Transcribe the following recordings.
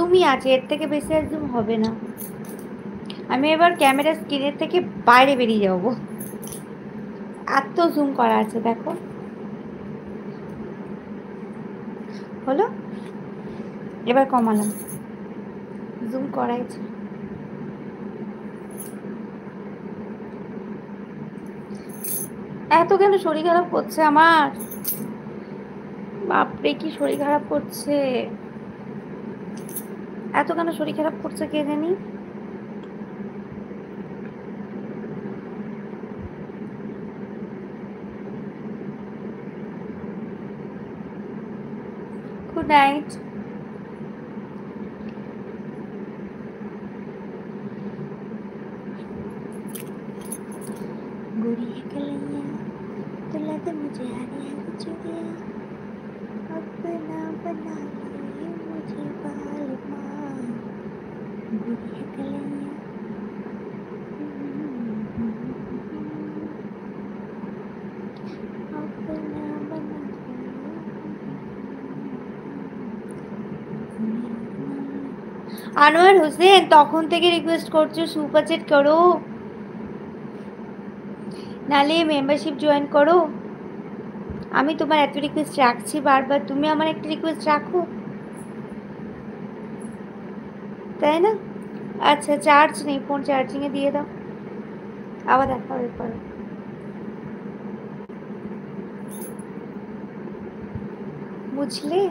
জুমই আছে, এর থেকে বেশি আর জুম হবে না। আমি এবার ক্যামেরা স্ক্রিনের থেকে বাইরে বেরিয়ে যাব, এত জুম করা আছে। দেখো হলো, এবার কমালাম, জুম করাইছে। এত কেন শরীর খারাপ করছে আমার, বাপরে কি শরীর খারাপ করছে, এত কেন শরীর খারাপ করছে কে জানি। Good night. गुड़िया कलैया तुला तो मुझे हरी हरी चुड़िया अपना बना ले मुझे बाल माँ गुड़िया कलैया। अपना बना আনোয়ার হোসেন তখন থেকে রিকোয়েস্ট করছো সুপার চ্যাট করো, নালে মেম্বারশিপ জয়েন করো। আমি তোমার এত রিকোয়েস্ট রাখছি বারবার, তুমি আমার একটা রিকোয়েস্ট রাখো, তাই না? আচ্ছা চার্জ নেই, ফোন চার্জিংয়ে দিয়ে দাও, আবার দেখা হবে পরে। বুঝলে?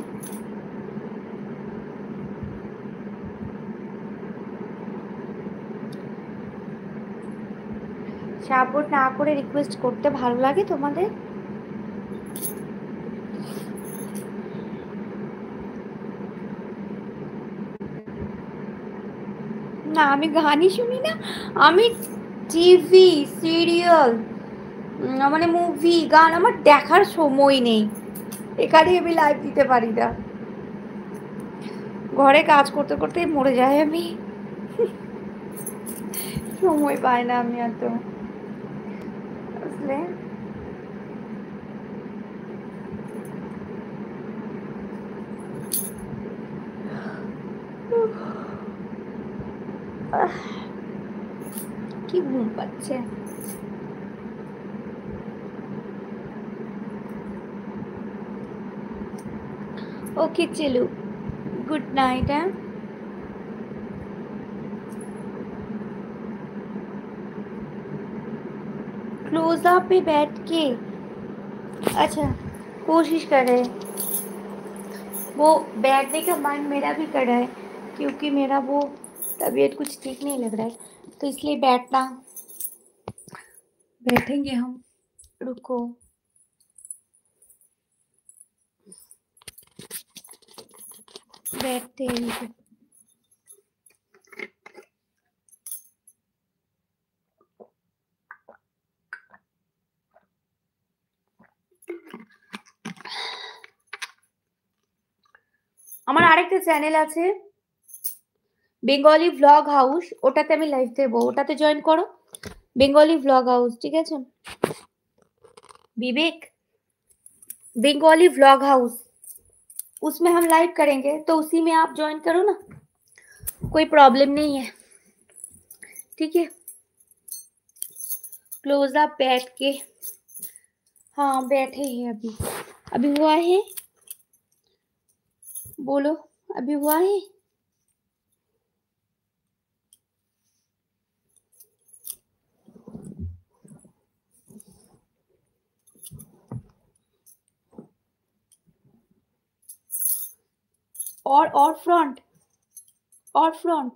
সাপোর্ট না করে রিকোয়েস্ট করতে ভালো লাগে তোমাদের? না আমি গানই শুনি না, আমি টিভি সিরিয়াল মানে মুভি গান আমার দেখার সময় নেই, এখানে আমি লাইভ দিতে পারি না, ঘরে কাজ করতে করতে মরে যাই আমি, সময় পাই না আমি এত, বুঝলে? কি ঘুম পাচ্ছে। ओके चलो गुड नाइट। है क्लोज अप पे बैठ के, अच्छा कोशिश कर रहे हैं, वो बैठने का मन मेरा भी कर रहा है क्योंकि मेरा वो तबीयत कुछ ठीक नहीं लग रहा है, तो इसलिए बैठना, बैठेंगे हम, रुको बैठते हैं। আমার আরেকটা চ্যানেল আছে বেঙ্গলি ভ্লগ হাউস, ওটাতে আমি লাইভ দেবো, ওটাতে জয়েন করো, बेंगोली व्लॉग हाउस, ठीक है? चल विवेक, बेंगोली व्लॉग हाउस, उसमें हम लाइव करेंगे, तो उसी में आप ज्वाइन करो ना, कोई प्रॉब्लम नहीं है, ठीक है? क्लोज अप बैठ के, हाँ बैठे हैं अभी, अभी हुआ है, बोलो अभी हुआ है? और फ्रंट, और फ्रंट